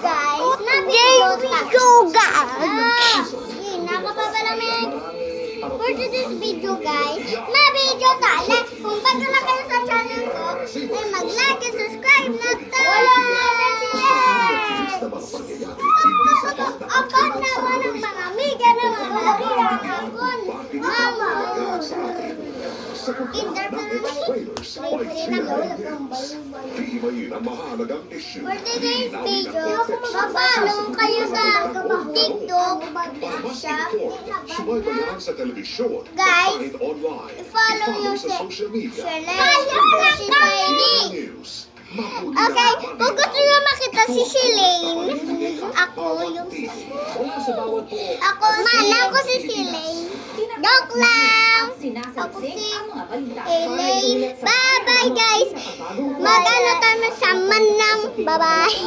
guys, nakapapalamin. For today's video guys, na video tala. Kung bago na kayo sa channel ko, ay mag-like and subscribe na tayo. Ako naman ang mga amiga na mga akon. Mama. For today's video, ma-follow kayo sa TikTok, guys, i-follow nyo si Shirley. Okay, kung gusto nyo makita si Shirley, ako si Shirley. Joke lang. Ako si Shirley. Bye-bye guys. Mag-ano tayo sa manang. Bye-bye.